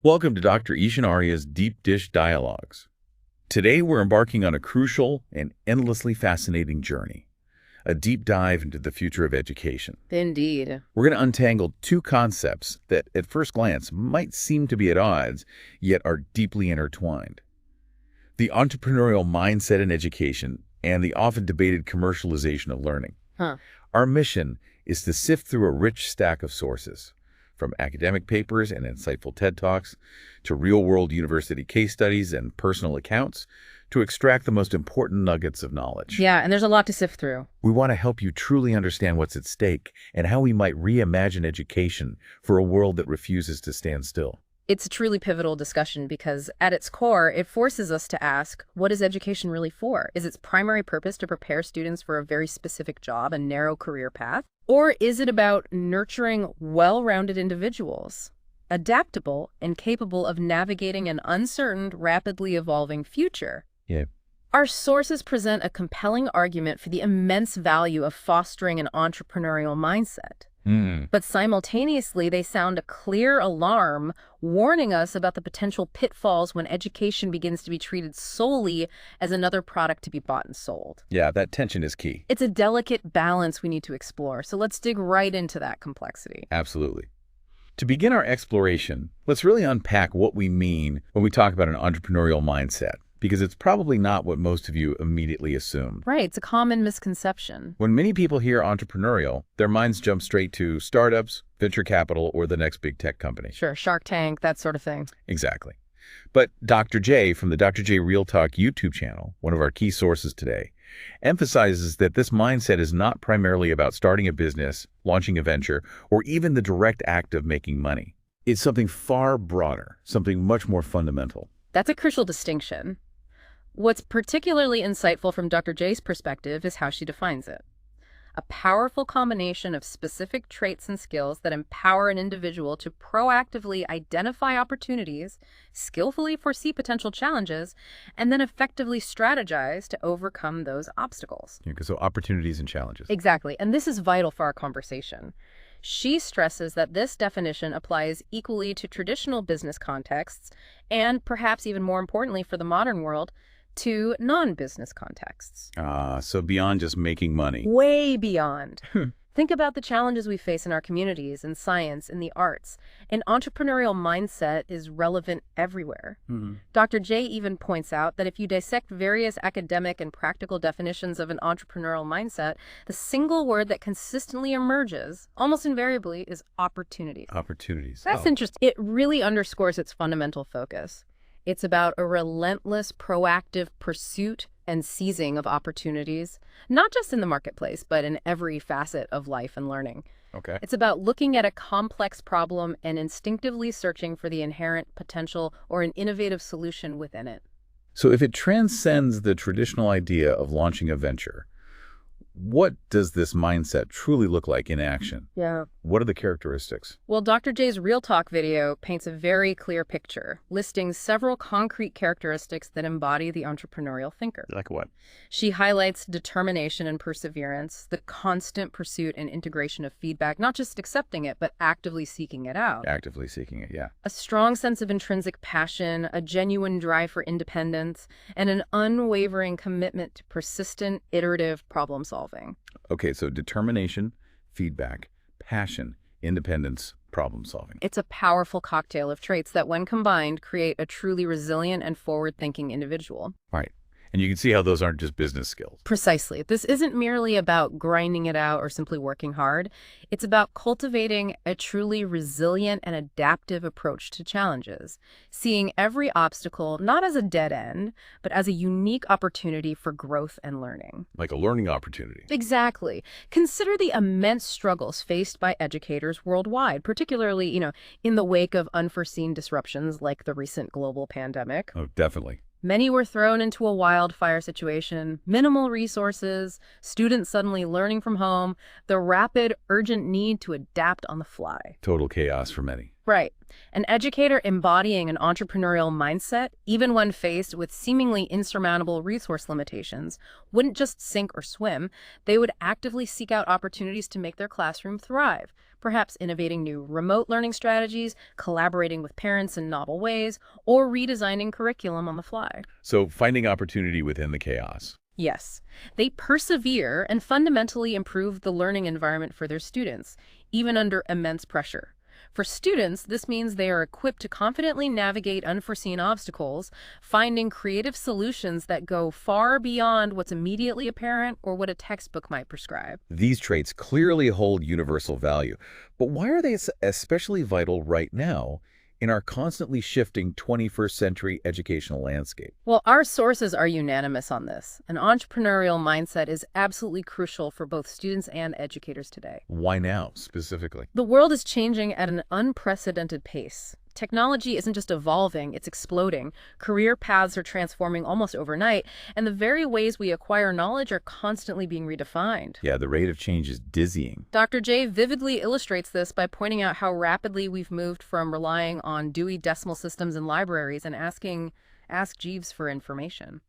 Welcome to Dr. Ishan Arya's Deep Dish Dialogues. Today we're embarking on a crucial and endlessly fascinating journey, a deep dive into the future of education. Indeed. We're going to untangle two concepts that at first glance might seem to be at odds, yet are deeply intertwined. The entrepreneurial mindset in education and the often debated commercialization of learning. Our mission is to sift through a rich stack of sources, from academic papers and insightful TED Talks to real-world university case studies and personal accounts, to extract the most important nuggets of knowledge. Yeah, and there's a lot to sift through. We want to help you truly understand what's at stake and how we might reimagine education for a world that refuses to stand still. It's a truly pivotal discussion because, at its core, it forces us to ask, what is education really for? Is its primary purpose to prepare students for a very specific job, a narrow career path? Or is it about nurturing well-rounded individuals, adaptable and capable of navigating an uncertain, rapidly evolving future? Yeah. Our sources present a compelling argument for the immense value of fostering an entrepreneurial mindset. But simultaneously, they sound a clear alarm, warning us about the potential pitfalls when education begins to be treated solely as another product to be bought and sold. Yeah, that tension is key. It's a delicate balance we need to explore, so let's dig right into that complexity. Absolutely. To begin our exploration, let's really unpack what we mean when we talk about an entrepreneurial mindset, because it's probably not what most of you immediately assumed. Right, it's a common misconception. When many people hear entrepreneurial, their minds jump straight to startups, venture capital, or the next big tech company. Sure, Shark Tank, that sort of thing. Exactly. But Dr. J from the Dr. J Real Talk YouTube channel, one of our key sources today, emphasizes that this mindset is not primarily about starting a business, launching a venture, or even the direct act of making money. It's something far broader, something much more fundamental. That's a crucial distinction. What's particularly insightful from Dr. J's perspective is how she defines it. A powerful combination of specific traits and skills that empower an individual to proactively identify opportunities, skillfully foresee potential challenges, and then effectively strategize to overcome those obstacles. Yeah, so opportunities and challenges. Exactly, and this is vital for our conversation. She stresses that this definition applies equally to traditional business contexts and, perhaps even more importantly for the modern world, to non-business contexts. So beyond just making money. Way beyond. Think about the challenges we face in our communities, in science, in the arts. An entrepreneurial mindset is relevant everywhere. Dr. J even points out that if you dissect various academic and practical definitions of an entrepreneurial mindset, the single word that consistently emerges, almost invariably, is opportunity. Opportunities. That's interesting. It really underscores its fundamental focus. It's about a relentless, proactive pursuit and seizing of opportunities, not just in the marketplace, but in every facet of life and learning. Okay. It's about looking at a complex problem and instinctively searching for the inherent potential or an innovative solution within it. So if it transcends the traditional idea of launching a venture, what does this mindset truly look like in action? Yeah. What are the characteristics? Well, Dr. J's Real Talk video paints a very clear picture, listing several concrete characteristics that embody the entrepreneurial thinker. Like what? She highlights determination and perseverance, the constant pursuit and integration of feedback, not just accepting it, but actively seeking it out. Actively seeking it, yeah. A strong sense of intrinsic passion, a genuine drive for independence, and an unwavering commitment to persistent, iterative problem solving. Okay, so determination, feedback, passion, independence, problem solving. It's a powerful cocktail of traits that, when combined, create a truly resilient and forward-thinking individual. Right. And you can see how those aren't just business skills. Precisely. This isn't merely about grinding it out or simply working hard. It's about cultivating a truly resilient and adaptive approach to challenges, seeing every obstacle not as a dead end, but as a unique opportunity for growth and learning. Like a learning opportunity. Exactly. Consider the immense struggles faced by educators worldwide, particularly, in the wake of unforeseen disruptions like the recent global pandemic. Oh, definitely. Many were thrown into a wildfire situation, minimal resources, students suddenly learning from home, the rapid, urgent need to adapt on the fly. Total chaos for many. Right. An educator embodying an entrepreneurial mindset, even when faced with seemingly insurmountable resource limitations, wouldn't just sink or swim. They would actively seek out opportunities to make their classroom thrive, perhaps innovating new remote learning strategies, collaborating with parents in novel ways, or redesigning curriculum on the fly. So finding opportunity within the chaos. Yes, they persevere and fundamentally improve the learning environment for their students, even under immense pressure. For students, this means they are equipped to confidently navigate unforeseen obstacles, finding creative solutions that go far beyond what's immediately apparent or what a textbook might prescribe. These traits clearly hold universal value, but why are they especially vital right now in our constantly shifting 21st century educational landscape? Well, our sources are unanimous on this. An entrepreneurial mindset is absolutely crucial for both students and educators today. Why now, specifically? The world is changing at an unprecedented pace. Technology isn't just evolving, it's exploding. Career paths are transforming almost overnight, and the very ways we acquire knowledge are constantly being redefined. Yeah, the rate of change is dizzying. Dr. J vividly illustrates this by pointing out how rapidly we've moved from relying on Dewey Decimal Systems and libraries and asking Ask Jeeves for information.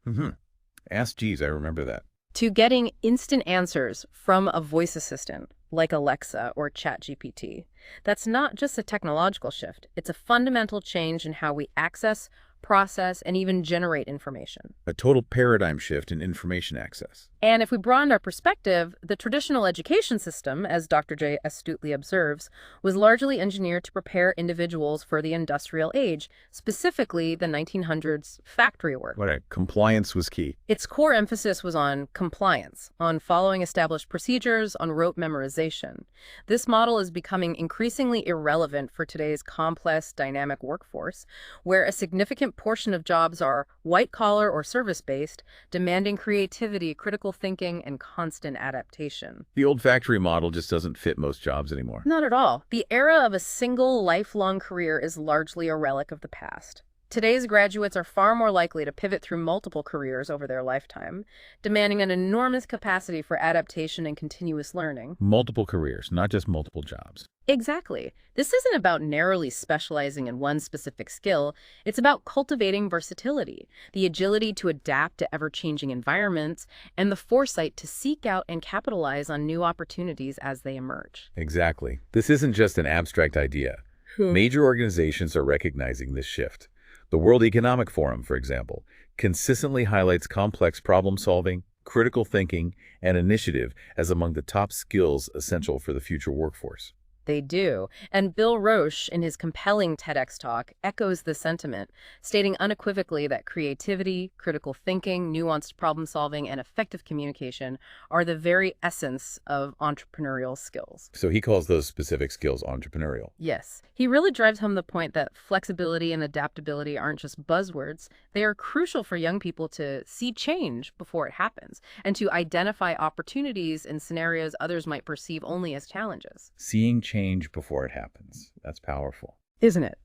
Ask Jeeves, I remember that. To getting instant answers from a voice assistant like Alexa or ChatGPT. That's not just a technological shift. It's a fundamental change in how we access, process, and even generate information. A total paradigm shift in information access. And if we broaden our perspective, the traditional education system, as Dr. J astutely observes, was largely engineered to prepare individuals for the industrial age, specifically the 1900s factory work. Right, compliance was key. Its core emphasis was on compliance, on following established procedures, on rote memorization. This model is becoming increasingly irrelevant for today's complex, dynamic workforce, where a significant portion of jobs are white-collar or service-based, demanding creativity, critical thinking, and constant adaptation. The old factory model just doesn't fit most jobs anymore. Not at all. The era of a single lifelong career is largely a relic of the past. Today's graduates are far more likely to pivot through multiple careers over their lifetime, demanding an enormous capacity for adaptation and continuous learning. Multiple careers, not just multiple jobs. Exactly. This isn't about narrowly specializing in one specific skill. It's about cultivating versatility, the agility to adapt to ever-changing environments, and the foresight to seek out and capitalize on new opportunities as they emerge. Exactly. This isn't just an abstract idea. Major organizations are recognizing this shift. The World Economic Forum, for example, consistently highlights complex problem-solving, critical thinking, and initiative as among the top skills essential for the future workforce. They do. And Bill Roche, in his compelling TEDx talk, echoes the sentiment, stating unequivocally that creativity, critical thinking, nuanced problem-solving, and effective communication are the very essence of entrepreneurial skills. So he calls those specific skills entrepreneurial. Yes. He really drives home the point that flexibility and adaptability aren't just buzzwords. They are crucial for young people to see change before it happens and to identify opportunities in scenarios others might perceive only as challenges. Seeing change before it happens. That's powerful. Isn't it?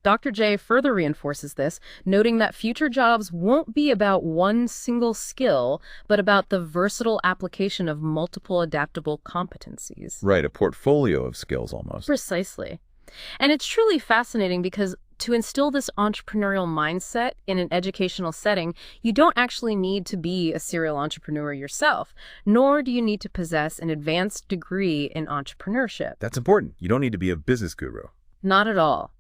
Dr. J further reinforces this, noting that future jobs won't be about one single skill, but about the versatile application of multiple adaptable competencies. Right, a portfolio of skills almost. Precisely. And it's truly fascinating because to instill this entrepreneurial mindset in an educational setting, you don't actually need to be a serial entrepreneur yourself, nor do you need to possess an advanced degree in entrepreneurship. That's important. You don't need to be a business guru. Not at all.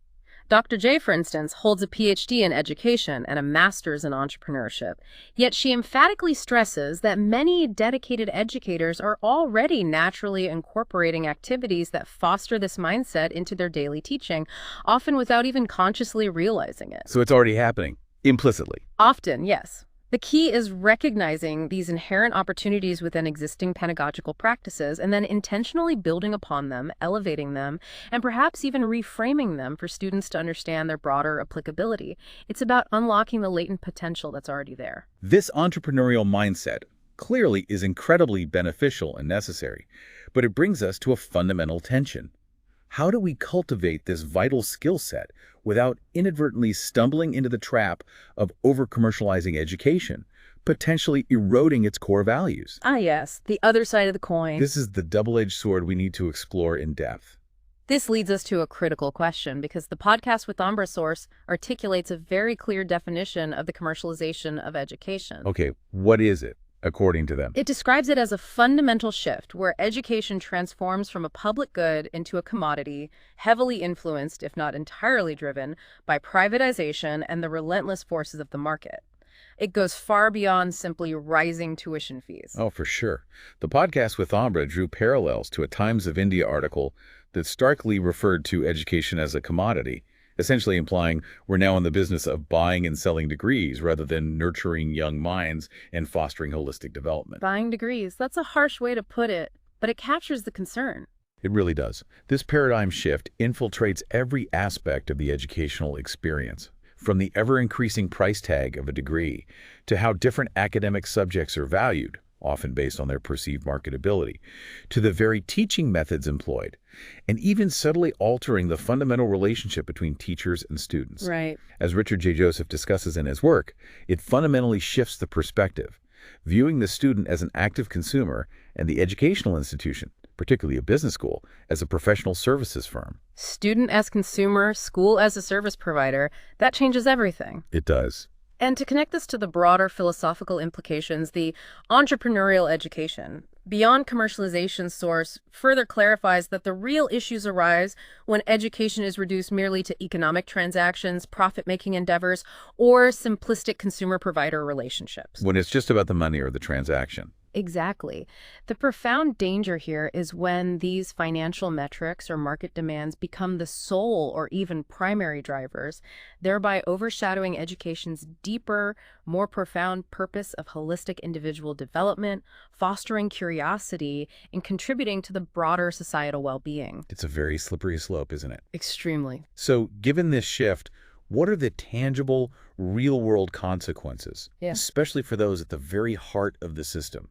Dr. J, for instance, holds a PhD in education and a master's in entrepreneurship, yet she emphatically stresses that many dedicated educators are already naturally incorporating activities that foster this mindset into their daily teaching, often without even consciously realizing it. So it's already happening, implicitly. Often, yes. The key is recognizing these inherent opportunities within existing pedagogical practices and then intentionally building upon them, elevating them, and perhaps even reframing them for students to understand their broader applicability. It's about unlocking the latent potential that's already there. This entrepreneurial mindset clearly is incredibly beneficial and necessary, but it brings us to a fundamental tension. How do we cultivate this vital skill set without inadvertently stumbling into the trap of over-commercializing education, potentially eroding its core values? Ah, yes, the other side of the coin. This is the double-edged sword we need to explore in depth. This leads us to a critical question because the podcast with Umbra source articulates a very clear definition of the commercialization of education. Okay, what is it, according to them? It describes it as a fundamental shift where education transforms from a public good into a commodity, heavily influenced, if not entirely driven, by privatization and the relentless forces of the market. It goes far beyond simply rising tuition fees. Oh, for sure. The podcast with Umbra drew parallels to a Times of India article that starkly referred to education as a commodity, essentially implying we're now in the business of buying and selling degrees rather than nurturing young minds and fostering holistic development. Buying degrees, that's a harsh way to put it, but it captures the concern. It really does. This paradigm shift infiltrates every aspect of the educational experience, from the ever-increasing price tag of a degree to how different academic subjects are valued, often based on their perceived marketability, to the very teaching methods employed, and even subtly altering the fundamental relationship between teachers and students. Right. As Richard J. Joseph discusses in his work, it fundamentally shifts the perspective, viewing the student as an active consumer and the educational institution, particularly a business school, as a professional services firm. Student as consumer, school as a service provider, that changes everything. It does. And to connect this to the broader philosophical implications, the entrepreneurial education, beyond commercialization source, further clarifies that the real issues arise when education is reduced merely to economic transactions, profit-making endeavors, or simplistic consumer-provider relationships. When it's just about the money or the transaction. Exactly. The profound danger here is when these financial metrics or market demands become the sole or even primary drivers, thereby overshadowing education's deeper, more profound purpose of holistic individual development, fostering curiosity, and contributing to the broader societal well-being. It's a very slippery slope, isn't it? Extremely. So, given this shift, what are the tangible, real-world consequences, Yeah. especially for those at the very heart of the system?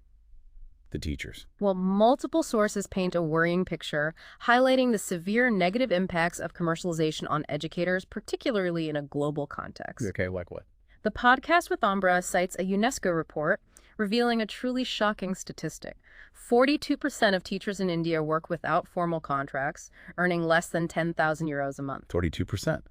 The teachers. Well, multiple sources paint a worrying picture, highlighting the severe negative impacts of commercialization on educators, particularly in a global context. Okay, like what? The podcast with Umbra cites a UNESCO report revealing a truly shocking statistic. 42% of teachers in India work without formal contracts, earning less than 10,000 euros a month. 42%.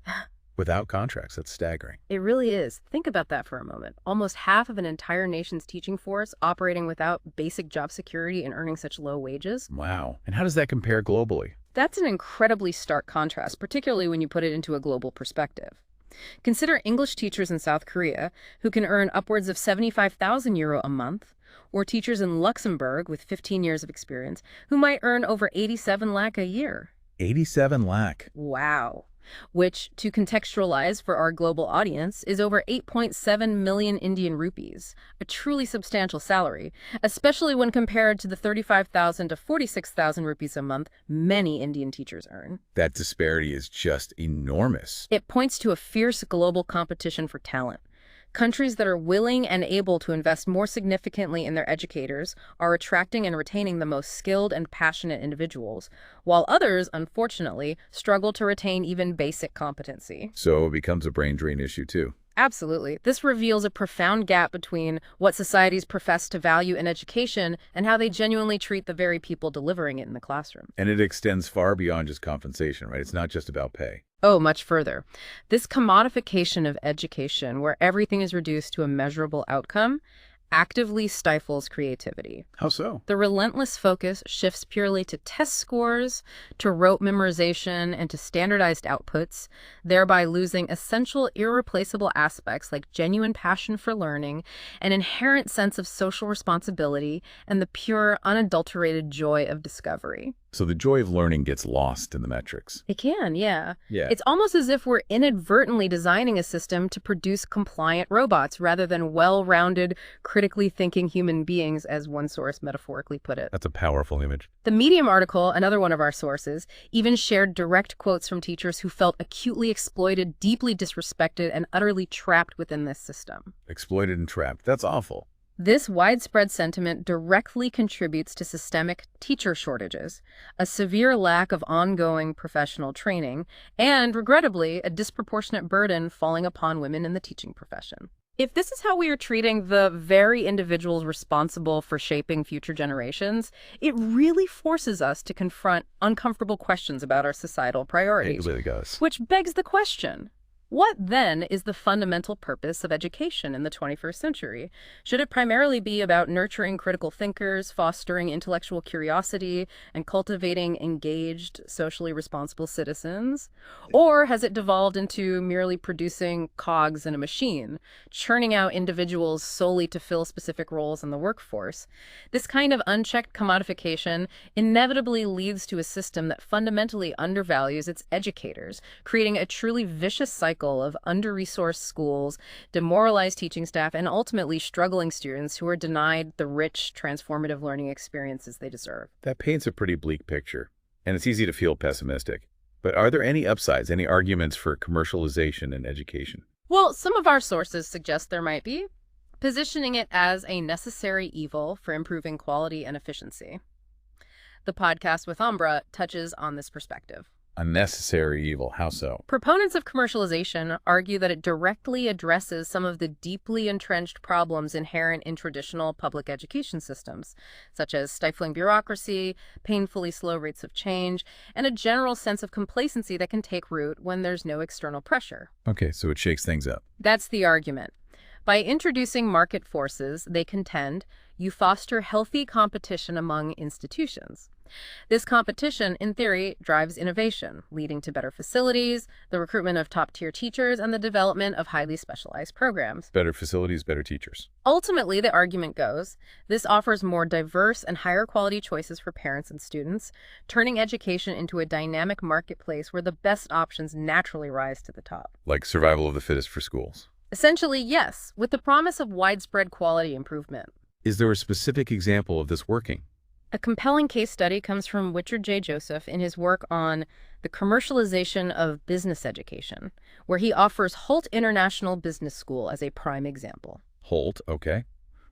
Without contracts. That's staggering. It really is. Think about that for a moment. Almost half of an entire nation's teaching force operating without basic job security and earning such low wages. Wow. And how does that compare globally? That's an incredibly stark contrast, particularly when you put it into a global perspective. Consider English teachers in South Korea, who can earn upwards of 75,000 euro a month, or teachers in Luxembourg with 15 years of experience, who might earn over 87 lakh a year. 87 lakh. Wow. Which, to contextualize for our global audience, is over 8.7 million Indian rupees, a truly substantial salary, especially when compared to the 35,000 to 46,000 rupees a month many Indian teachers earn. That disparity is just enormous. It points to a fierce global competition for talent. Countries that are willing and able to invest more significantly in their educators are attracting and retaining the most skilled and passionate individuals, while others, unfortunately, struggle to retain even basic competency. So it becomes a brain drain issue, too. Absolutely. This reveals a profound gap between what societies profess to value in education and how they genuinely treat the very people delivering it in the classroom. And it extends far beyond just compensation, right? It's not just about pay. Oh, much further. This commodification of education, where everything is reduced to a measurable outcome, actively stifles creativity. How so? The relentless focus shifts purely to test scores, to rote memorization, and to standardized outputs, thereby losing essential, irreplaceable aspects like genuine passion for learning, an inherent sense of social responsibility, and the pure, unadulterated joy of discovery. So the joy of learning gets lost in the metrics. It can, yeah. Yeah. It's almost as if we're inadvertently designing a system to produce compliant robots rather than well-rounded, critically thinking human beings, as one source metaphorically put it. That's a powerful image. The Medium article, another one of our sources, even shared direct quotes from teachers who felt acutely exploited, deeply disrespected, and utterly trapped within this system. Exploited and trapped. That's awful. This widespread sentiment directly contributes to systemic teacher shortages, a severe lack of ongoing professional training, and, regrettably, a disproportionate burden falling upon women in the teaching profession. If this is how we are treating the very individuals responsible for shaping future generations, it really forces us to confront uncomfortable questions about our societal It priorities. really does. Which begs the question, what then is the fundamental purpose of education in the 21st century? Should it primarily be about nurturing critical thinkers, fostering intellectual curiosity, and cultivating engaged, socially responsible citizens? Or has it devolved into merely producing cogs in a machine, churning out individuals solely to fill specific roles in the workforce? This kind of unchecked commodification inevitably leads to a system that fundamentally undervalues its educators, creating a truly vicious cycle of under-resourced schools, demoralized teaching staff, and ultimately struggling students who are denied the rich, transformative learning experiences they deserve. That paints a pretty bleak picture, and it's easy to feel pessimistic. But are there any upsides, any arguments for commercialization in education? Well, some of our sources suggest there might be, positioning it as a necessary evil for improving quality and efficiency. The podcast with Umbra touches on this perspective. A necessary evil, how so? Proponents of commercialization argue that it directly addresses some of the deeply entrenched problems inherent in traditional public education systems, such as stifling bureaucracy, painfully slow rates of change, and a general sense of complacency that can take root when there's no external pressure. Okay, so it shakes things up. That's the argument. By introducing market forces, they contend, you foster healthy competition among institutions. This competition, in theory, drives innovation, leading to better facilities, the recruitment of top-tier teachers, and the development of highly specialized programs. Better facilities, better teachers. Ultimately, the argument goes, this offers more diverse and higher quality choices for parents and students, turning education into a dynamic marketplace where the best options naturally rise to the top. Like survival of the fittest for schools. Essentially, yes, with the promise of widespread quality improvement. Is there a specific example of this working? A compelling case study comes from Richard J. Joseph in his work on the commercialization of business education, where he offers Holt International Business School as a prime example. Holt, okay.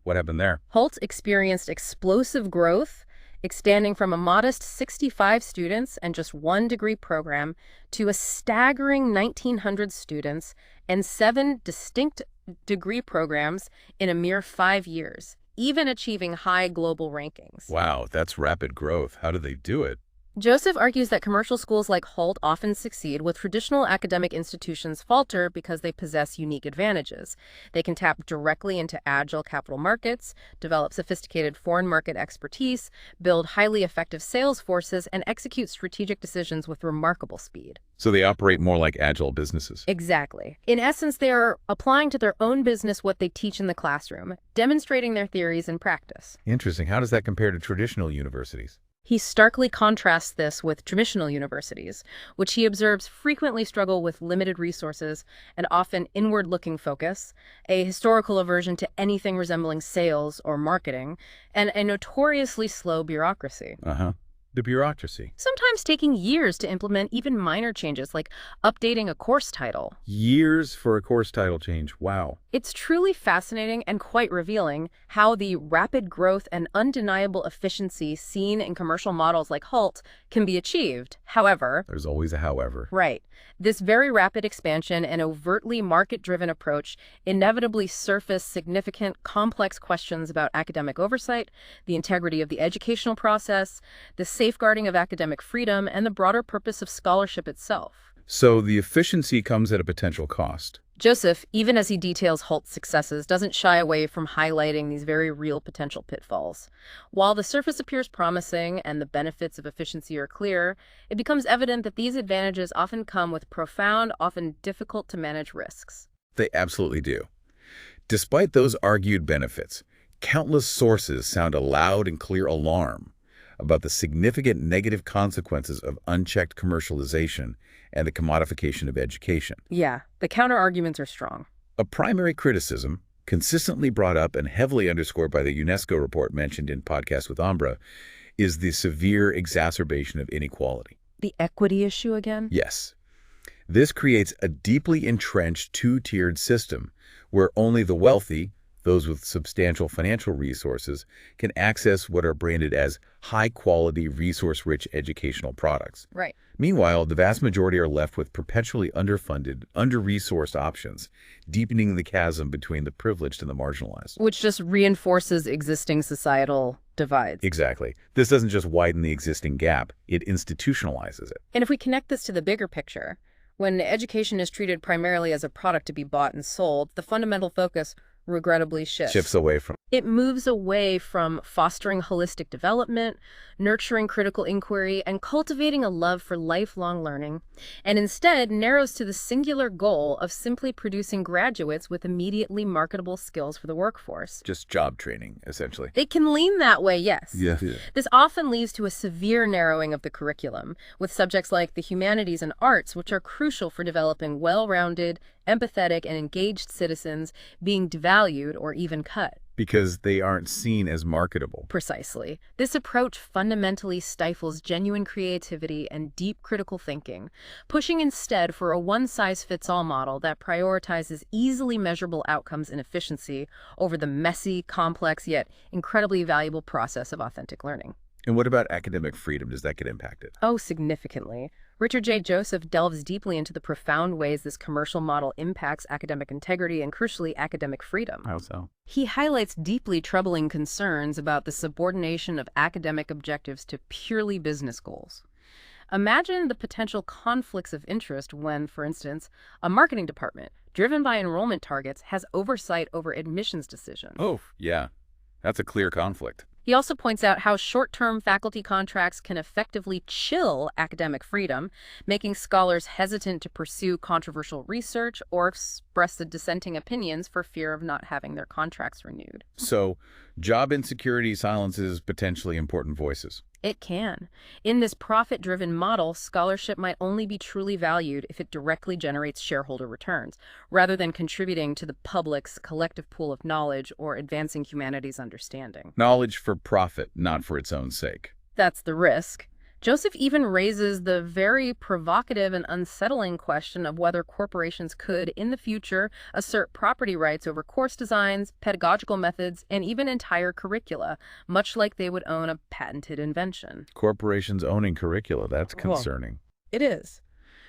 What happened there? Holt experienced explosive growth, expanding from a modest 65 students and just one degree program to a staggering 1,900 students and 7 distinct degree programs in a mere 5 years, even achieving high global rankings. Wow, that's rapid growth. How do they do it? Joseph argues that commercial schools like Holt often succeed where traditional academic institutions falter because they possess unique advantages. They can tap directly into agile capital markets, develop sophisticated foreign market expertise, build highly effective sales forces, and execute strategic decisions with remarkable speed. So they operate more like agile businesses. Exactly. In essence, they are applying to their own business what they teach in the classroom, demonstrating their theories in practice. Interesting. How does that compare to traditional universities? He starkly contrasts this with traditional universities, which he observes frequently struggle with limited resources and often inward-looking focus, a historical aversion to anything resembling sales or marketing, and a notoriously slow bureaucracy. The bureaucracy. Sometimes taking years to implement even minor changes like updating a course title. Years for a course title change. Wow. It's truly fascinating and quite revealing how the rapid growth and undeniable efficiency seen in commercial models like Holt can be achieved. However, There's always a however. right, this very rapid expansion and overtly market-driven approach inevitably surface significant, complex questions about academic oversight, the integrity of the educational process, the safeguarding of academic freedom, and the broader purpose of scholarship itself. So the efficiency comes at a potential cost. Joseph, even as he details Holt's successes, doesn't shy away from highlighting these very real potential pitfalls. While the surface appears promising and the benefits of efficiency are clear, it becomes evident that these advantages often come with profound, often difficult to manage risks. They absolutely do. Despite those argued benefits, countless sources sound a loud and clear alarm about the significant negative consequences of unchecked commercialization and the commodification of education. Yeah, the counter-arguments are strong. A primary criticism, consistently brought up and heavily underscored by the UNESCO report mentioned in Podcast with Umbra, is the severe exacerbation of inequality. The equity issue again? Yes. This creates a deeply entrenched two-tiered system where only the wealthy, those with substantial financial resources, can access what are branded as high-quality, resource-rich educational products. Right. Meanwhile, the vast majority are left with perpetually underfunded, under-resourced options, deepening the chasm between the privileged and the marginalized. Which just reinforces existing societal divides. Exactly. This doesn't just widen the existing gap, it institutionalizes it. And if we connect this to the bigger picture, when education is treated primarily as a product to be bought and sold, the fundamental focus regrettably shifts. Away from. It moves away from fostering holistic development, nurturing critical inquiry, and cultivating a love for lifelong learning, and instead narrows to the singular goal of simply producing graduates with immediately marketable skills for the workforce. Just job training, essentially. It can lean that way, yes. Yeah. This often leads to a severe narrowing of the curriculum, with subjects like the humanities and arts, which are crucial for developing well-rounded, empathetic, and engaged citizens, being devalued or even cut. Because they aren't seen as marketable. Precisely. This approach fundamentally stifles genuine creativity and deep critical thinking, pushing instead for a one-size-fits-all model that prioritizes easily measurable outcomes and efficiency over the messy, complex, yet incredibly valuable process of authentic learning. And what about academic freedom? Does that get impacted? Oh, significantly. Richard J. Joseph delves deeply into the profound ways this commercial model impacts academic integrity and, crucially, academic freedom. How so? He highlights deeply troubling concerns about the subordination of academic objectives to purely business goals. Imagine the potential conflicts of interest when, for instance, a marketing department, driven by enrollment targets, has oversight over admissions decisions. Oh, yeah. That's a clear conflict. He also points out how short-term faculty contracts can effectively chill academic freedom, making scholars hesitant to pursue controversial research or express the dissenting opinions for fear of not having their contracts renewed. So, job insecurity silences potentially important voices. It can. In this profit-driven model, scholarship might only be truly valued if it directly generates shareholder returns, rather than contributing to the public's collective pool of knowledge or advancing humanity's understanding. Knowledge for profit, not for its own sake. That's the risk. Joseph even raises the very provocative and unsettling question of whether corporations could, in the future, assert property rights over course designs, pedagogical methods, and even entire curricula, much like they would own a patented invention. Corporations owning curricula, that's concerning. It is.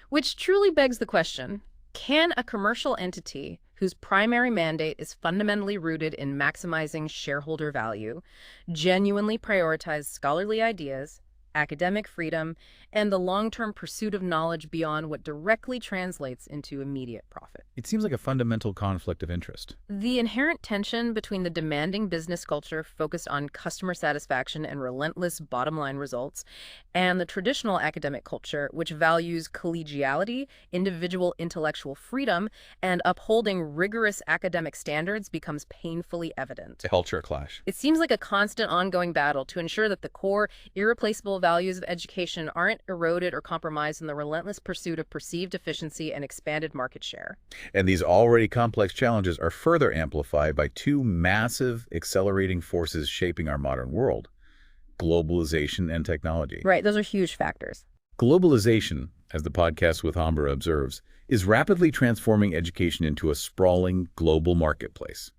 Which truly begs the question, can a commercial entity whose primary mandate is fundamentally rooted in maximizing shareholder value genuinely prioritize scholarly ideas, academic freedom, and the long-term pursuit of knowledge beyond what directly translates into immediate profit? It seems like a fundamental conflict of interest. The inherent tension between the demanding business culture focused on customer satisfaction and relentless bottom-line results, and the traditional academic culture, which values collegiality, individual intellectual freedom, and upholding rigorous academic standards, becomes painfully evident. A culture clash. It seems like a constant ongoing battle to ensure that the core, irreplaceable values of education aren't eroded or compromised in the relentless pursuit of perceived efficiency and expanded market share. And these already complex challenges are further amplified by two massive accelerating forces shaping our modern world: globalization and technology. Right, those are huge factors. Globalization, as the podcast with Hambra observes, is rapidly transforming education into a sprawling global marketplace.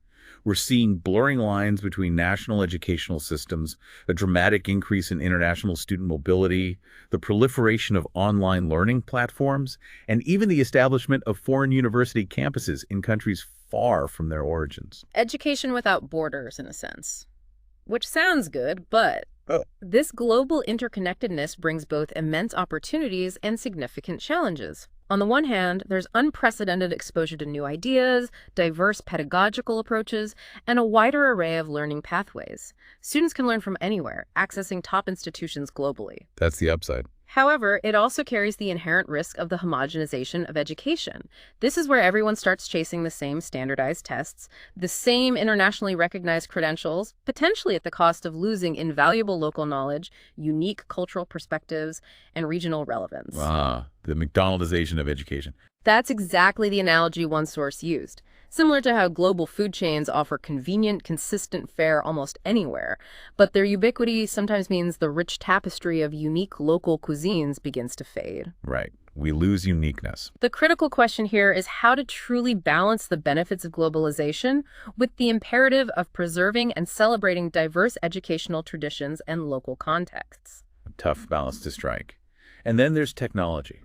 We're seeing blurring lines between national educational systems, a dramatic increase in international student mobility, the proliferation of online learning platforms, and even the establishment of foreign university campuses in countries far from their origins. Education without borders, in a sense. Which sounds good, but this global interconnectedness brings both immense opportunities and significant challenges. On the one hand, there's unprecedented exposure to new ideas, diverse pedagogical approaches, and a wider array of learning pathways. Students can learn from anywhere, accessing top institutions globally. That's the upside. However, it also carries the inherent risk of the homogenization of education. This is where everyone starts chasing the same standardized tests, the same internationally recognized credentials, potentially at the cost of losing invaluable local knowledge, unique cultural perspectives, and regional relevance. The McDonaldization of education. That's exactly the analogy one source used. Similar to how global food chains offer convenient, consistent fare almost anywhere, but their ubiquity sometimes means the rich tapestry of unique local cuisines begins to fade. Right. We lose uniqueness. The critical question here is how to truly balance the benefits of globalization with the imperative of preserving and celebrating diverse educational traditions and local contexts. A tough balance to strike. And then there's technology.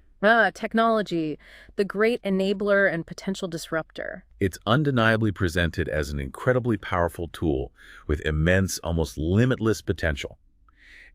Technology, the great enabler and potential disruptor. It's undeniably presented as an incredibly powerful tool with immense, almost limitless potential.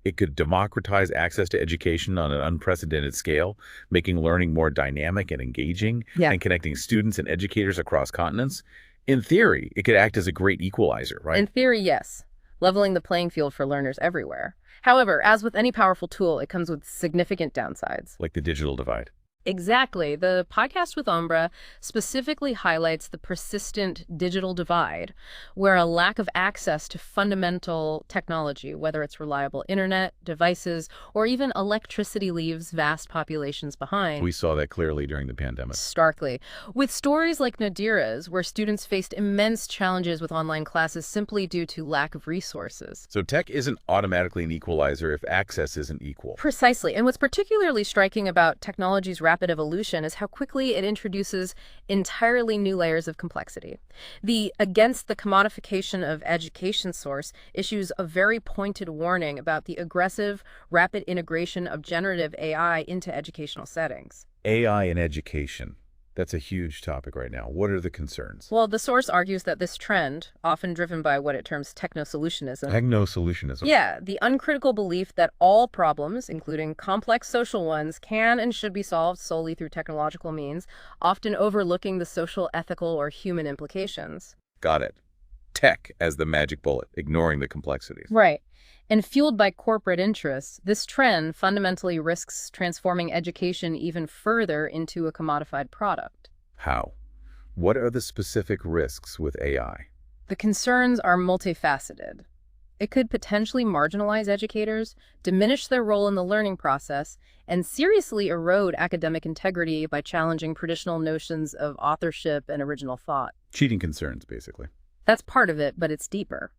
It could democratize access to education on an unprecedented scale, making learning more dynamic and engaging, and connecting students and educators across continents. In theory, it could act as a great equalizer, right? In theory, yes, leveling the playing field for learners everywhere. However, as with any powerful tool, it comes with significant downsides. Like the digital divide. Exactly. The podcast with Ombra specifically highlights the persistent digital divide, where a lack of access to fundamental technology, whether it's reliable internet, devices, or even electricity, leaves vast populations behind. We saw that clearly during the pandemic. Starkly. With stories like Nadira's, where students faced immense challenges with online classes simply due to lack of resources. So tech isn't automatically an equalizer if access isn't equal. Precisely. And what's particularly striking about technology's rapid evolution is how quickly it introduces entirely new layers of complexity. The Against the Commodification of Education source issues a very pointed warning about the aggressive, rapid integration of generative AI into educational settings. AI in education. That's a huge topic right now. What are the concerns? Well, the source argues that this trend, often driven by what it terms techno-solutionism, the uncritical belief that all problems, including complex social ones, can and should be solved solely through technological means, often overlooking the social, ethical, or human implications. Got it. Tech as the magic bullet, ignoring the complexities. Right. And fueled by corporate interests, this trend fundamentally risks transforming education even further into a commodified product. How? What are the specific risks with AI? The concerns are multifaceted. It could potentially marginalize educators, diminish their role in the learning process, and seriously erode academic integrity by challenging traditional notions of authorship and original thought. Cheating concerns, basically. That's part of it, but it's deeper.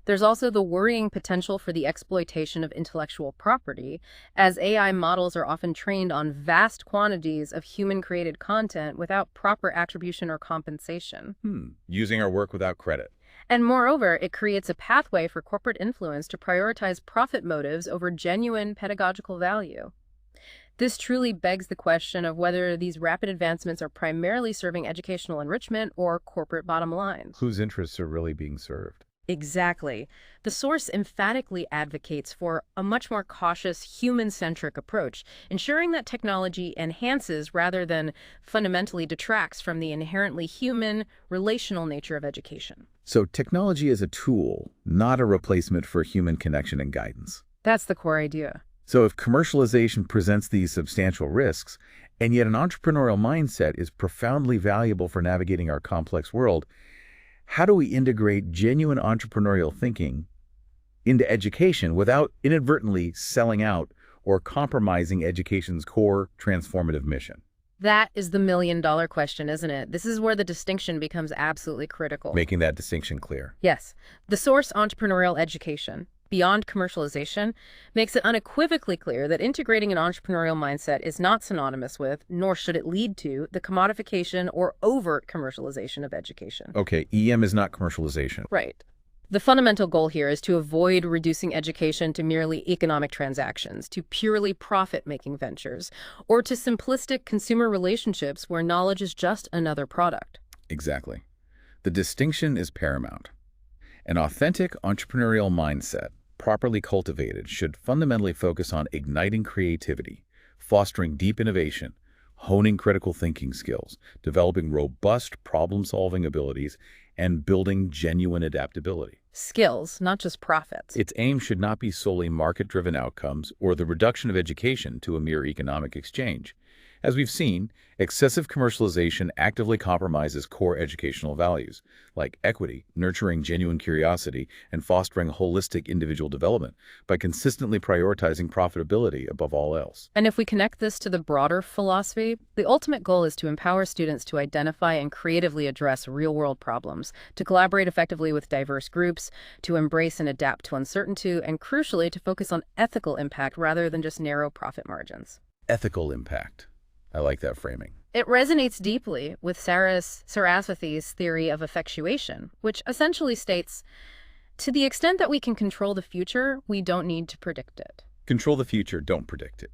There's also the worrying potential for the exploitation of intellectual property, as AI models are often trained on vast quantities of human-created content without proper attribution or compensation. Using our work without credit. And moreover, it creates a pathway for corporate influence to prioritize profit motives over genuine pedagogical value. This truly begs the question of whether these rapid advancements are primarily serving educational enrichment or corporate bottom lines. Whose interests are really being served? Exactly. The source emphatically advocates for a much more cautious, human-centric approach, ensuring that technology enhances rather than fundamentally detracts from the inherently human, relational nature of education. So technology is a tool, not a replacement for human connection and guidance. That's the core idea. So if commercialization presents these substantial risks, and yet an entrepreneurial mindset is profoundly valuable for navigating our complex world, how do we integrate genuine entrepreneurial thinking into education without inadvertently selling out or compromising education's core transformative mission? That is the million-dollar question, isn't it? This is where the distinction becomes absolutely critical. Making that distinction clear. Yes. The source Entrepreneurial Education, Beyond Commercialization, makes it unequivocally clear that integrating an entrepreneurial mindset is not synonymous with, nor should it lead to, the commodification or overt commercialization of education. Okay, EM is not commercialization. Right. The fundamental goal here is to avoid reducing education to merely economic transactions, to purely profit-making ventures, or to simplistic consumer relationships where knowledge is just another product. Exactly. The distinction is paramount. An authentic entrepreneurial mindset, properly cultivated, should fundamentally focus on igniting creativity, fostering deep innovation, honing critical thinking skills, developing robust problem-solving abilities, and building genuine adaptability. Skills, not just profits. Its aim should not be solely market-driven outcomes or the reduction of education to a mere economic exchange. As we've seen, excessive commercialization actively compromises core educational values, like equity, nurturing genuine curiosity, and fostering holistic individual development by consistently prioritizing profitability above all else. And if we connect this to the broader philosophy, the ultimate goal is to empower students to identify and creatively address real-world problems, to collaborate effectively with diverse groups, to embrace and adapt to uncertainty, and crucially, to focus on ethical impact rather than just narrow profit margins. Ethical impact. I like that framing. It resonates deeply with Sarasvathi's theory of effectuation, which essentially states, to the extent that we can control the future, we don't need to predict it. Control the future, don't predict it.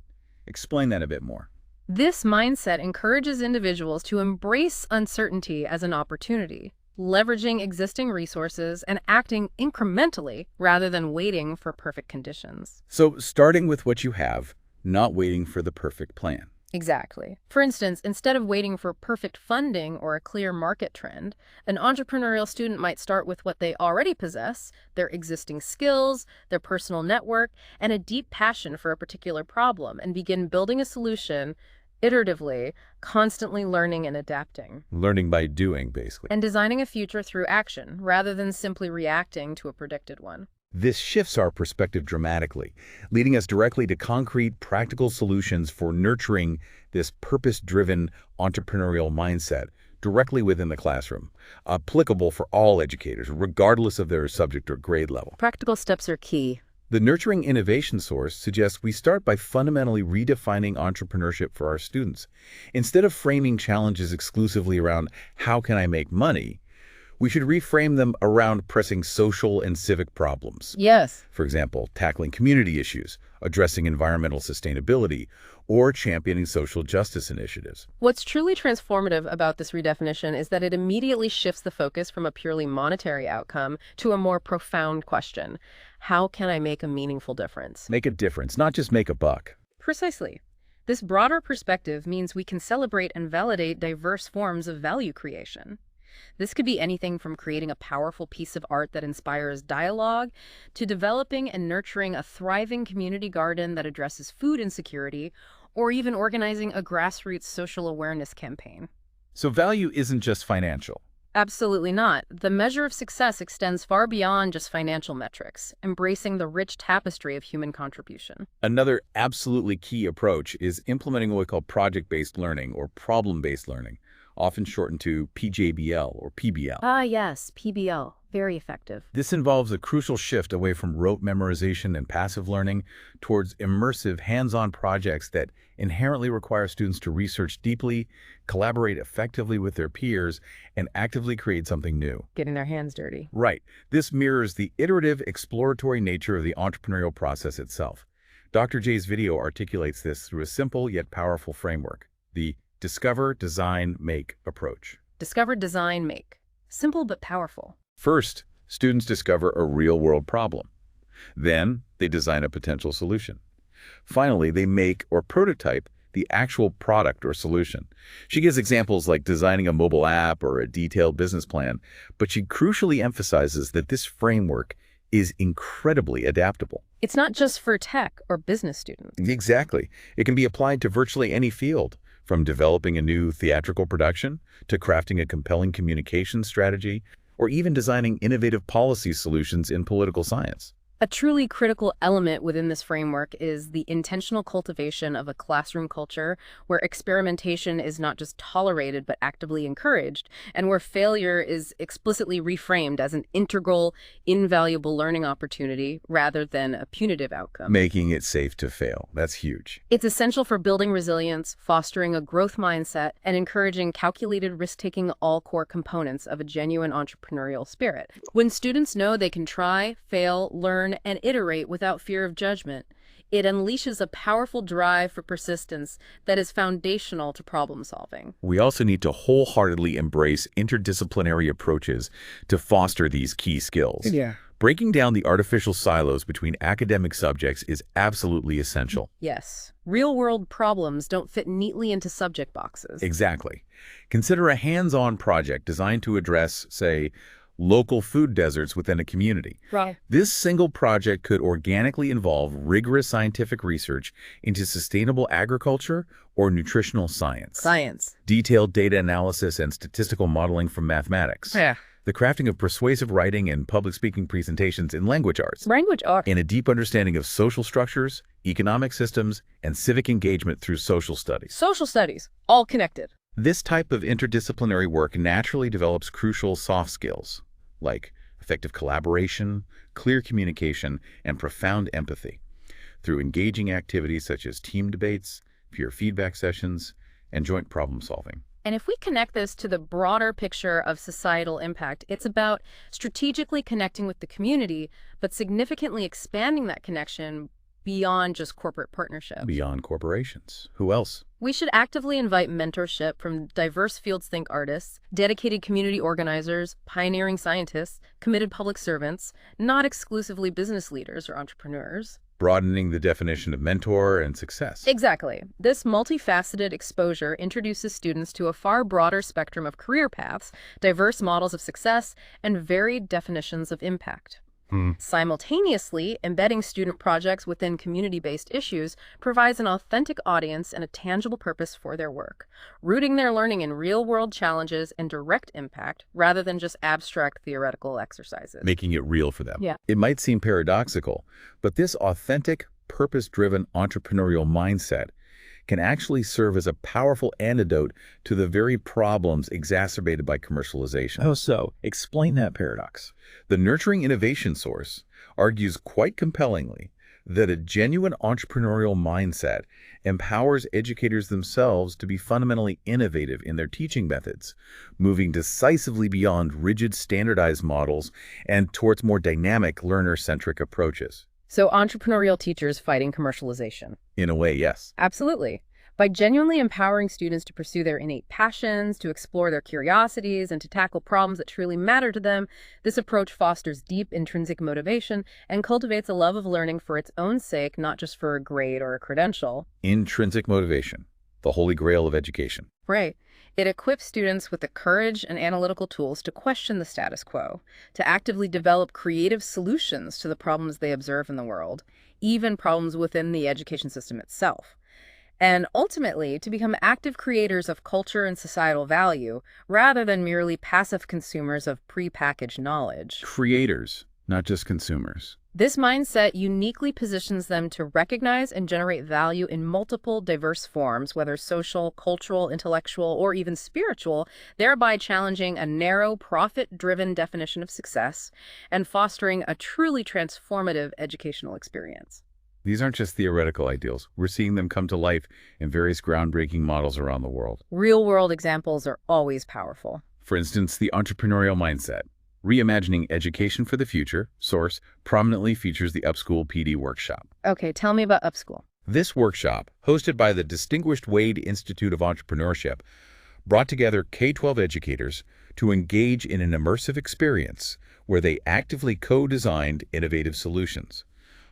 Explain that a bit more. This mindset encourages individuals to embrace uncertainty as an opportunity, leveraging existing resources and acting incrementally rather than waiting for perfect conditions. So starting with what you have, not waiting for the perfect plan. Exactly. For instance, instead of waiting for perfect funding or a clear market trend, an entrepreneurial student might start with what they already possess, their existing skills, their personal network, and a deep passion for a particular problem, and begin building a solution iteratively, constantly learning and adapting. Learning by doing, basically. And designing a future through action, rather than simply reacting to a predicted one. This shifts our perspective dramatically, leading us directly to concrete, practical solutions for nurturing this purpose-driven entrepreneurial mindset directly within the classroom, applicable for all educators, regardless of their subject or grade level. Practical steps are key. The Nurturing Innovation source suggests we start by fundamentally redefining entrepreneurship for our students. Instead of framing challenges exclusively around how can I make money, we should reframe them around pressing social and civic problems. Yes. For example, tackling community issues, addressing environmental sustainability, or championing social justice initiatives. What's truly transformative about this redefinition is that it immediately shifts the focus from a purely monetary outcome to a more profound question. How can I make a meaningful difference? Make a difference, not just make a buck. Precisely. This broader perspective means we can celebrate and validate diverse forms of value creation. This could be anything from creating a powerful piece of art that inspires dialogue to developing and nurturing a thriving community garden that addresses food insecurity, or even organizing a grassroots social awareness campaign. So value isn't just financial. Absolutely not. The measure of success extends far beyond just financial metrics, embracing the rich tapestry of human contribution. Another absolutely key approach is implementing what we call project-based learning or problem-based learning, often shortened to PJBL or PBL. Ah, yes, PBL. Very effective. This involves a crucial shift away from rote memorization and passive learning towards immersive, hands-on projects that inherently require students to research deeply, collaborate effectively with their peers, and actively create something new. Getting their hands dirty. Right. This mirrors the iterative, exploratory nature of the entrepreneurial process itself. Dr. J's video articulates this through a simple yet powerful framework, the Discover, Design, Make approach. Discover, design, make. Simple but powerful. First, students discover a real-world problem. Then, they design a potential solution. Finally, they make or prototype the actual product or solution. She gives examples like designing a mobile app or a detailed business plan, but she crucially emphasizes that this framework is incredibly adaptable. It's not just for tech or business students. Exactly. It can be applied to virtually any field, from developing a new theatrical production to crafting a compelling communication strategy, or even designing innovative policy solutions in political science. A truly critical element within this framework is the intentional cultivation of a classroom culture where experimentation is not just tolerated but actively encouraged, and where failure is explicitly reframed as an integral, invaluable learning opportunity rather than a punitive outcome. Making it safe to fail. That's huge. It's essential for building resilience, fostering a growth mindset, and encouraging calculated risk-taking, all core components of a genuine entrepreneurial spirit. When students know they can try, fail, learn, and iterate without fear of judgment, it unleashes a powerful drive for persistence that is foundational to problem solving. We also need to wholeheartedly embrace interdisciplinary approaches to foster these key skills. Yeah. Breaking down the artificial silos between academic subjects is absolutely essential. Yes. Real-world problems don't fit neatly into subject boxes. Exactly. Consider a hands-on project designed to address, say, local food deserts within a community. Right. This single project could organically involve rigorous scientific research into sustainable agriculture or nutritional science. Detailed data analysis and statistical modeling from mathematics. Yeah. The crafting of persuasive writing and public speaking presentations in language arts. Language arts. And a deep understanding of social structures, economic systems, and civic engagement through social studies. Social studies. All connected. This type of interdisciplinary work naturally develops crucial soft skills, like effective collaboration, clear communication, and profound empathy, through engaging activities such as team debates, peer feedback sessions, and joint problem solving. And if we connect this to the broader picture of societal impact, it's about strategically connecting with the community, but significantly expanding that connection beyond just corporate partnership. Beyond corporations. Who else? We should actively invite mentorship from diverse fields think artists, dedicated community organizers, pioneering scientists, committed public servants, not exclusively business leaders or entrepreneurs. Broadening the definition of mentor and success. Exactly. This multifaceted exposure introduces students to a far broader spectrum of career paths, diverse models of success, and varied definitions of impact. Simultaneously, embedding student projects within community-based issues provides an authentic audience and a tangible purpose for their work, rooting their learning in real-world challenges and direct impact rather than just abstract theoretical exercises. Making it real for them. Yeah. It might seem paradoxical, but this authentic, purpose-driven entrepreneurial mindset can actually serve as a powerful antidote to the very problems exacerbated by commercialization. Oh, so explain that paradox. The Nurturing Innovation source argues quite compellingly that a genuine entrepreneurial mindset empowers educators themselves to be fundamentally innovative in their teaching methods, moving decisively beyond rigid standardized models and towards more dynamic learner-centric approaches. So entrepreneurial teachers fighting commercialization. In a way, yes. Absolutely. By genuinely empowering students to pursue their innate passions, to explore their curiosities, and to tackle problems that truly matter to them, this approach fosters deep intrinsic motivation and cultivates a love of learning for its own sake, not just for a grade or a credential. Intrinsic motivation, the holy grail of education. Right. It equips students with the courage and analytical tools to question the status quo, to actively develop creative solutions to the problems they observe in the world, even problems within the education system itself. And ultimately, to become active creators of culture and societal value, rather than merely passive consumers of prepackaged knowledge. Creators, not just consumers. This mindset uniquely positions them to recognize and generate value in multiple diverse forms, whether social, cultural, intellectual, or even spiritual, thereby challenging a narrow, profit-driven definition of success and fostering a truly transformative educational experience. These aren't just theoretical ideals. We're seeing them come to life in various groundbreaking models around the world. Real-world examples are always powerful. For instance, the entrepreneurial mindset. Reimagining Education for the Future, source, prominently features the Upschool PD workshop. Okay, tell me about Upschool. This workshop, hosted by the distinguished Wade Institute of Entrepreneurship, brought together K-12 educators to engage in an immersive experience where they actively co-designed innovative solutions,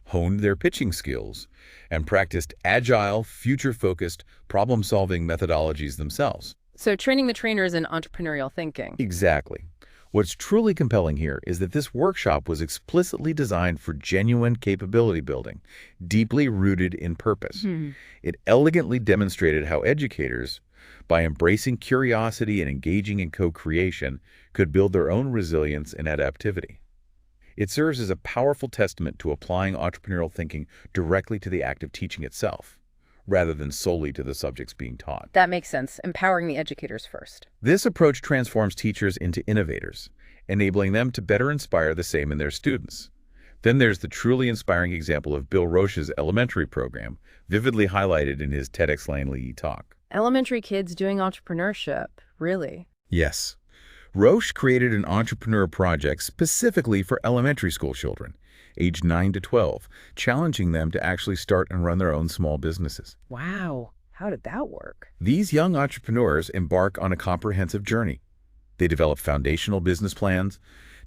honed their pitching skills, and practiced agile, future-focused problem-solving methodologies themselves. So training the trainers in entrepreneurial thinking. Exactly. What's truly compelling here is that this workshop was explicitly designed for genuine capability building, deeply rooted in purpose. It elegantly demonstrated how educators, by embracing curiosity and engaging in co-creation, could build their own resilience and adaptivity. It serves as a powerful testament to applying entrepreneurial thinking directly to the act of teaching itself, rather than solely to the subjects being taught. That makes sense. Empowering the educators first. This approach transforms teachers into innovators, enabling them to better inspire the same in their students. Then there's the truly inspiring example of Bill Roche's elementary program, vividly highlighted in his TEDx Langley talk. Elementary kids doing entrepreneurship, really? Yes. Roche created an entrepreneur project specifically for elementary school children, aged 9 to 12, challenging them to actually start and run their own small businesses. Wow. How did that work? These young entrepreneurs embark on a comprehensive journey. They develop foundational business plans,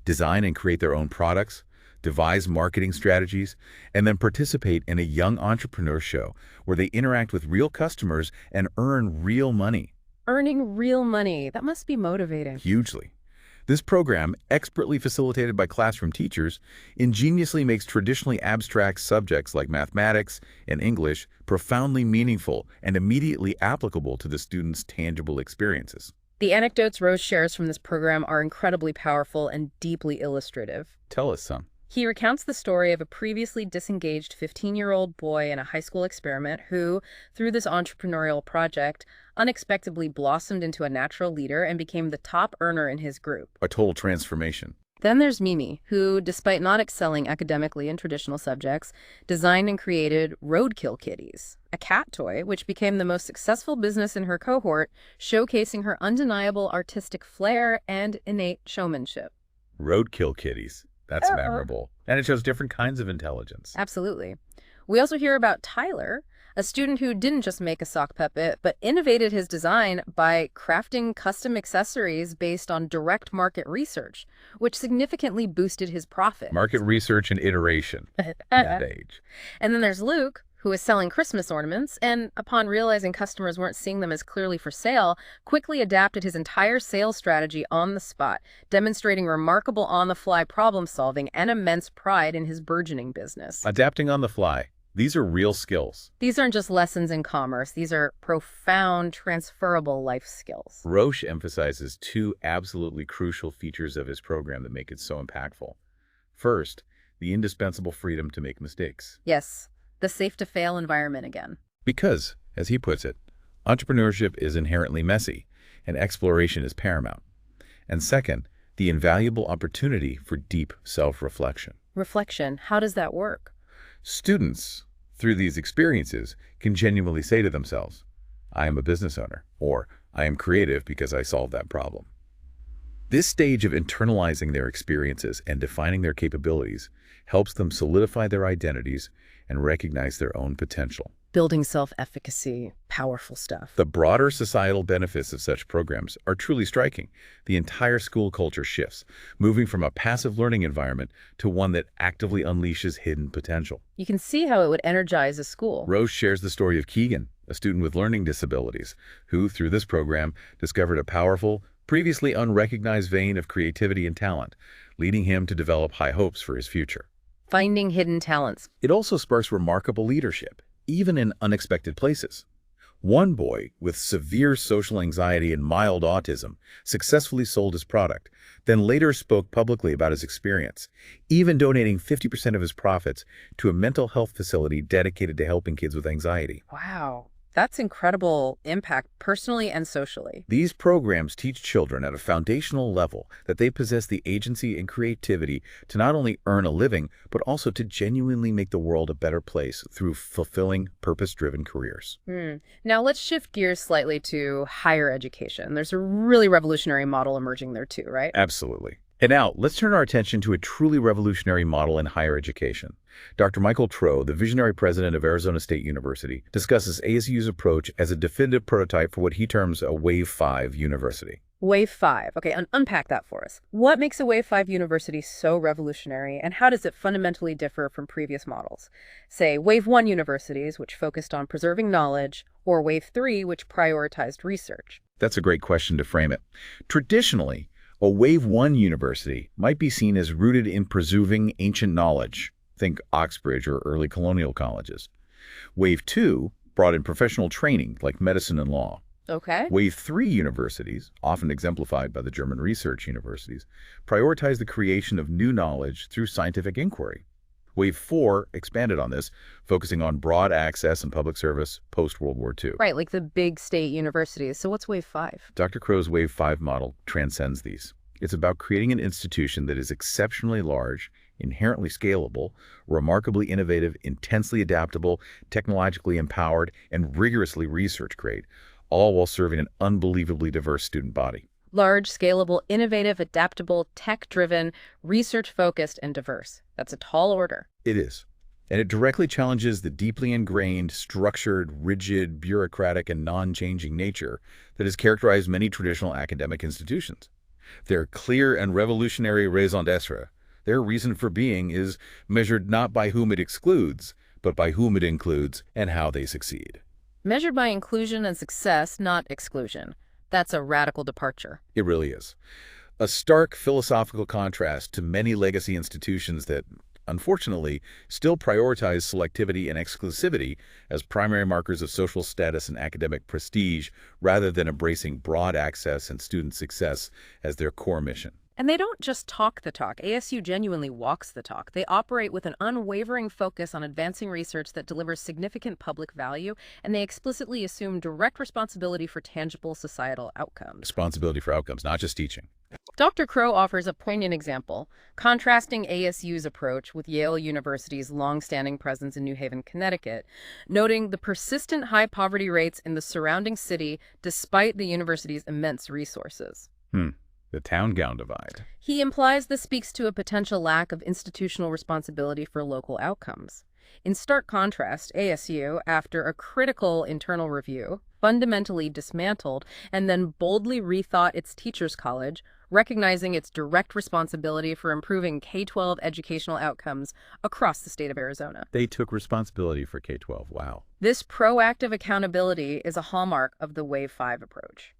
design and create their own products, devise marketing strategies, and then participate in a young entrepreneur show where they interact with real customers and earn real money. Earning real money. That must be motivating. Hugely. This program, expertly facilitated by classroom teachers, ingeniously makes traditionally abstract subjects like mathematics and English profoundly meaningful and immediately applicable to the students' tangible experiences. The anecdotes Rose shares from this program are incredibly powerful and deeply illustrative. Tell us some. He recounts the story of a previously disengaged 15-year-old boy in a high school experiment who, through this entrepreneurial project, unexpectedly blossomed into a natural leader and became the top earner in his group. A total transformation. Then there's Mimi, who, despite not excelling academically in traditional subjects, designed and created Roadkill Kitties, a cat toy which became the most successful business in her cohort, showcasing her undeniable artistic flair and innate showmanship. Roadkill kitties. That's memorable. And it shows different kinds of intelligence. Absolutely. We also hear about Tyler, a student who didn't just make a sock puppet, but innovated his design by crafting custom accessories based on direct market research, which significantly boosted his profit. Market research and iteration at that age. And then there's Luke, who is selling Christmas ornaments, and upon realizing customers weren't seeing them as clearly for sale, quickly adapted his entire sales strategy on the spot, demonstrating remarkable on-the-fly problem-solving and immense pride in his burgeoning business. Adapting on the fly. These are real skills. These aren't just lessons in commerce. These are profound, transferable life skills. Roche emphasizes two absolutely crucial features of his program that make it so impactful. First, the indispensable freedom to make mistakes. Yes, the safe-to-fail environment again. Because, as he puts it, entrepreneurship is inherently messy, and exploration is paramount. And second, the invaluable opportunity for deep self-reflection. Reflection, how does that work? Students, through these experiences, can genuinely say to themselves, I am a business owner, or I am creative because I solved that problem. This stage of internalizing their experiences and defining their capabilities helps them solidify their identities and recognize their own potential. Building self-efficacy, powerful stuff. The broader societal benefits of such programs are truly striking. The entire school culture shifts, moving from a passive learning environment to one that actively unleashes hidden potential. You can see how it would energize a school. Rose shares the story of Keegan, a student with learning disabilities, who, through this program, discovered a powerful, previously unrecognized vein of creativity and talent, leading him to develop high hopes for his future. Finding hidden talents. It also sparks remarkable leadership, even in unexpected places. One boy with severe social anxiety and mild autism successfully sold his product, then later spoke publicly about his experience, even donating 50% of his profits to a mental health facility dedicated to helping kids with anxiety. Wow, that's incredible impact personally and socially. These programs teach children at a foundational level that they possess the agency and creativity to not only earn a living, but also to genuinely make the world a better place through fulfilling, purpose-driven careers. Now let's shift gears slightly to higher education. There's a really revolutionary model emerging there too, right? Absolutely. And now, let's turn our attention to a truly revolutionary model in higher education. Dr. Michael Trow, the visionary president of Arizona State University, discusses ASU's approach as a definitive prototype for what he terms a Wave 5 university. Wave 5. Okay, unpack that for us. What makes a Wave 5 university so revolutionary, and how does it fundamentally differ from previous models? Say, Wave 1 universities, which focused on preserving knowledge, or Wave 3, which prioritized research. That's a great question to frame it. Traditionally, a Wave 1 university might be seen as rooted in preserving ancient knowledge. Think Oxbridge or early colonial colleges. Wave 2 brought in professional training like medicine and law. Okay. Wave 3 universities, often exemplified by the German research universities, prioritize the creation of new knowledge through scientific inquiry. Wave 4 expanded on this, focusing on broad access and public service post-World War II. Right, like the big state universities. So what's Wave 5? Dr. Crow's Wave 5 model transcends these. It's about creating an institution that is exceptionally large, inherently scalable, remarkably innovative, intensely adaptable, technologically empowered, and rigorously research-grade, all while serving an unbelievably diverse student body. Large, scalable, innovative, adaptable, tech-driven, research-focused, and diverse. That's a tall order. It is. And it directly challenges the deeply ingrained, structured, rigid, bureaucratic, and non-changing nature that has characterized many traditional academic institutions. Their clear and revolutionary raison d'etre, their reason for being, is measured not by whom it excludes, but by whom it includes and how they succeed. Measured by inclusion and success, not exclusion. That's a radical departure. It really is. A stark philosophical contrast to many legacy institutions that, unfortunately, still prioritize selectivity and exclusivity as primary markers of social status and academic prestige, rather than embracing broad access and student success as their core mission. And they don't just talk the talk. ASU genuinely walks the talk. They operate with an unwavering focus on advancing research that delivers significant public value, and they explicitly assume direct responsibility for tangible societal outcomes. Responsibility for outcomes, not just teaching. Dr. Crow offers a poignant example, contrasting ASU's approach with Yale University's long-standing presence in New Haven, Connecticut, noting the persistent high poverty rates in the surrounding city despite the university's immense resources. The town gown divide. He implies this speaks to a potential lack of institutional responsibility for local outcomes. In stark contrast, ASU, after a critical internal review, fundamentally dismantled and then boldly rethought its teachers' college, recognizing its direct responsibility for improving K-12 educational outcomes across the state of Arizona. They took responsibility for K-12. Wow. This proactive accountability is a hallmark of the Wave 5 approach.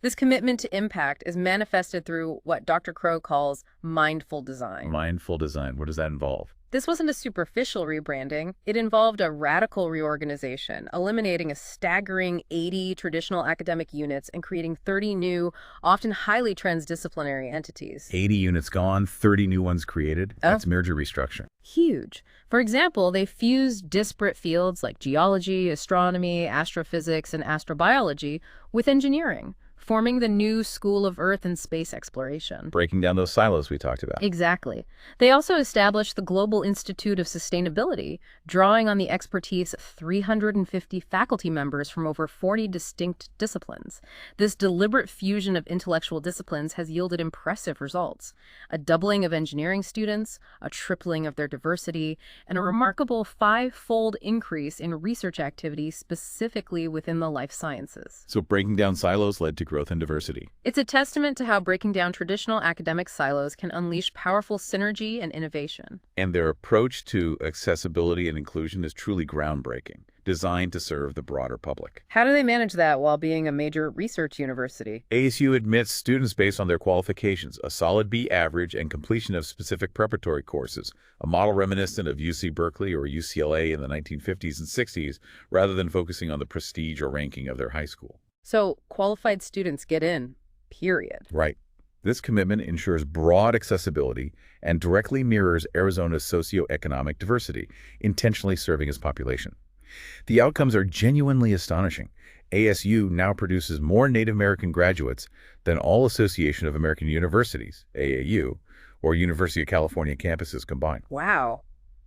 This commitment to impact is manifested through what Dr. Crow calls mindful design. Mindful design. What does that involve? This wasn't a superficial rebranding. It involved a radical reorganization, eliminating a staggering 80 traditional academic units and creating 30 new, often highly transdisciplinary entities. 80 units gone, 30 new ones created. That's merger restructuring. Huge. For example, they fused disparate fields like geology, astronomy, astrophysics, and astrobiology with engineering, forming the new School of Earth and Space Exploration. Breaking down those silos we talked about. Exactly. They also established the Global Institute of Sustainability, drawing on the expertise of 350 faculty members from over 40 distinct disciplines. This deliberate fusion of intellectual disciplines has yielded impressive results: a doubling of engineering students, a tripling of their diversity, and a remarkable 5-fold increase in research activity specifically within the life sciences. So breaking down silos led to growth and diversity. It's a testament to how breaking down traditional academic silos can unleash powerful synergy and innovation. And their approach to accessibility and inclusion is truly groundbreaking, designed to serve the broader public. How do they manage that while being a major research university? ASU admits students based on their qualifications, a solid B average, and completion of specific preparatory courses, a model reminiscent of UC Berkeley or UCLA in the 1950s and 60s, rather than focusing on the prestige or ranking of their high school. So qualified students get in, period. Right. This commitment ensures broad accessibility and directly mirrors Arizona's socioeconomic diversity, intentionally serving its population. The outcomes are genuinely astonishing. ASU now produces more Native American graduates than all Association of American Universities, AAU, or University of California campuses combined. Wow.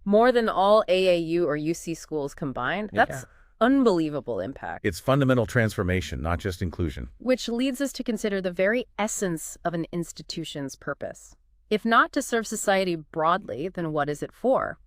More than all AAU or UC schools combined? That's unbelievable impact. It's fundamental transformation, not just inclusion. Which leads us to consider the very essence of an institution's purpose. If not to serve society broadly, then what is it for?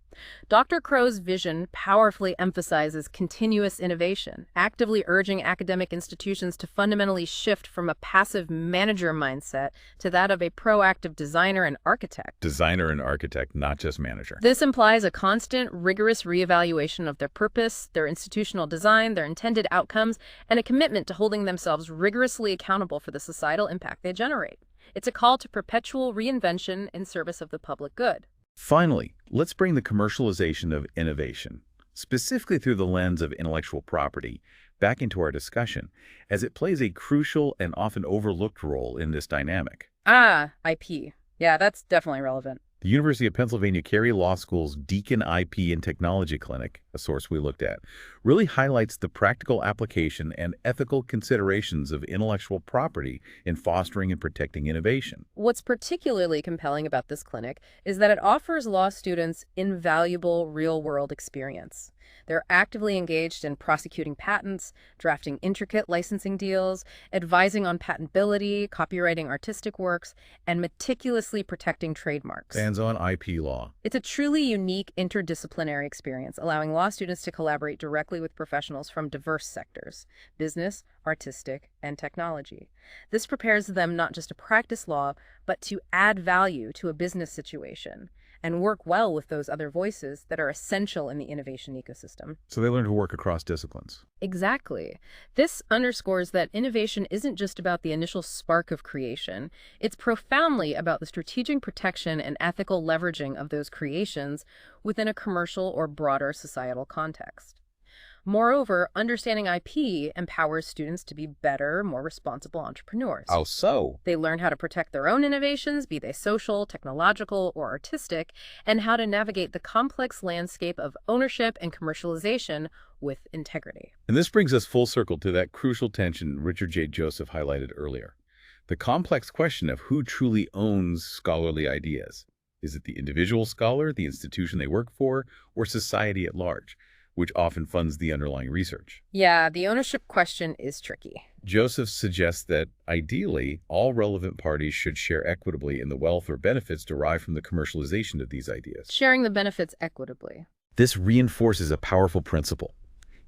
Dr. Crow's vision powerfully emphasizes continuous innovation, actively urging academic institutions to fundamentally shift from a passive manager mindset to that of a proactive designer and architect. Designer and architect, not just manager. This implies a constant, rigorous reevaluation of their purpose, their institutional design, their intended outcomes, and a commitment to holding themselves rigorously accountable for the societal impact they generate. It's a call to perpetual reinvention in service of the public good. Finally, let's bring the commercialization of innovation, specifically through the lens of intellectual property, back into our discussion, as it plays a crucial and often overlooked role in this dynamic. IP. Yeah, that's definitely relevant. The University of Pennsylvania Carey Law School's Deakin IP and Technology Clinic, a source we looked at, really highlights the practical application and ethical considerations of intellectual property in fostering and protecting innovation. What's particularly compelling about this clinic is that it offers law students invaluable real-world experience. They're actively engaged in prosecuting patents, drafting intricate licensing deals, advising on patentability, copywriting artistic works, and meticulously protecting trademarks. Hands-on IP law. It's a truly unique interdisciplinary experience, allowing law students to collaborate directly with professionals from diverse sectors: business, artistic, and technology. This prepares them not just to practice law, but to add value to a business situation and work well with those other voices that are essential in the innovation ecosystem. So they learn to work across disciplines. Exactly. This underscores that innovation isn't just about the initial spark of creation. It's profoundly about the strategic protection and ethical leveraging of those creations within a commercial or broader societal context. Moreover, understanding IP empowers students to be better, more responsible entrepreneurs. How so? They learn how to protect their own innovations, be they social, technological, or artistic, and how to navigate the complex landscape of ownership and commercialization with integrity. And this brings us full circle to that crucial tension Richard J. Joseph highlighted earlier. The complex question of who truly owns scholarly ideas. Is it the individual scholar, the institution they work for, or society at large, which often funds the underlying research? Yeah, the ownership question is tricky. Joseph suggests that, ideally, all relevant parties should share equitably in the wealth or benefits derived from the commercialization of these ideas. Sharing the benefits equitably. This reinforces a powerful principle.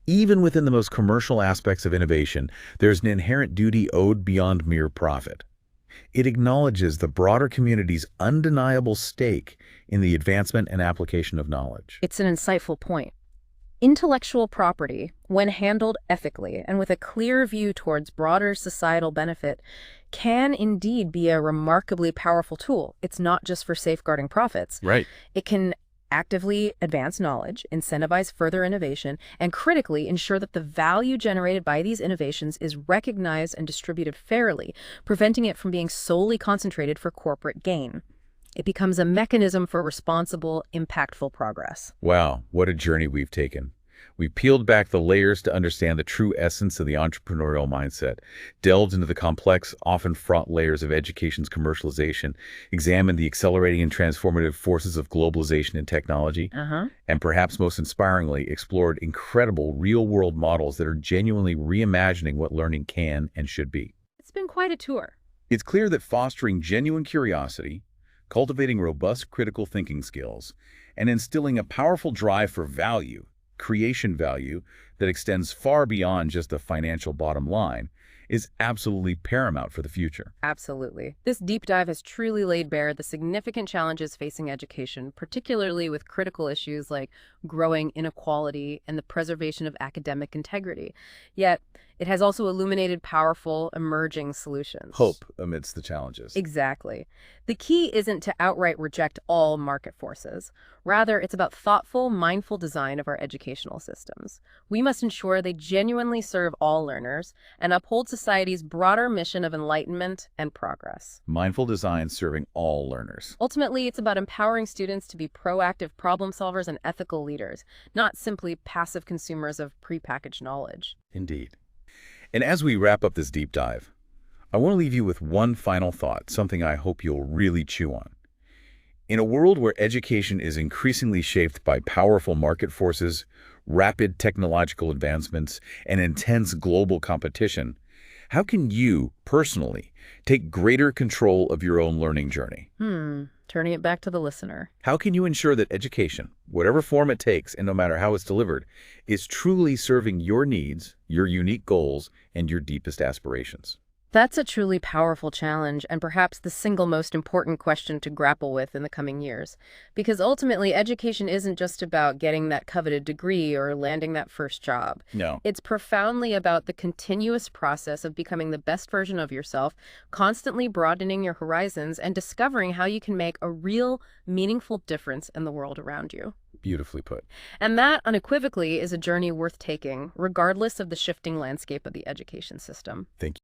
Even within the most commercial aspects of innovation, there's an inherent duty owed beyond mere profit. It acknowledges the broader community's undeniable stake in the advancement and application of knowledge. It's an insightful point. Intellectual property, when handled ethically and with a clear view towards broader societal benefit, can indeed be a remarkably powerful tool. It's not just for safeguarding profits. Right. It can actively advance knowledge, incentivize further innovation, and critically ensure that the value generated by these innovations is recognized and distributed fairly, preventing it from being solely concentrated for corporate gain. It becomes a mechanism for responsible, impactful progress. Wow, what a journey we've taken. We've peeled back the layers to understand the true essence of the entrepreneurial mindset, delved into the complex, often fraught layers of education's commercialization, examined the accelerating and transformative forces of globalization and technology, and perhaps most inspiringly, explored incredible real-world models that are genuinely reimagining what learning can and should be. It's been quite a tour. It's clear that fostering genuine curiosity, cultivating robust critical thinking skills, and instilling a powerful drive for value, creation value, that extends far beyond just the financial bottom line, is absolutely paramount for the future. Absolutely. This deep dive has truly laid bare the significant challenges facing education, particularly with critical issues like growing inequality and the preservation of academic integrity. Yet, it has also illuminated powerful, emerging solutions. Hope amidst the challenges. Exactly. The key isn't to outright reject all market forces. Rather, it's about thoughtful, mindful design of our educational systems. We must ensure they genuinely serve all learners and uphold society's broader mission of enlightenment and progress. Mindful design serving all learners. Ultimately, it's about empowering students to be proactive problem solvers and ethical leaders, not simply passive consumers of prepackaged knowledge. Indeed. And as we wrap up this deep dive, I want to leave you with one final thought, something I hope you'll really chew on. In a world where education is increasingly shaped by powerful market forces, rapid technological advancements, and intense global competition, how can you, personally, take greater control of your own learning journey? Turning it back to the listener. How can you ensure that education, whatever form it takes and no matter how it's delivered, is truly serving your needs, your unique goals, and your deepest aspirations? That's a truly powerful challenge and perhaps the single most important question to grapple with in the coming years. Because ultimately, education isn't just about getting that coveted degree or landing that first job. No. It's profoundly about the continuous process of becoming the best version of yourself, constantly broadening your horizons, and discovering how you can make a real, meaningful difference in the world around you. Beautifully put. And that, unequivocally, is a journey worth taking, regardless of the shifting landscape of the education system. Thank you.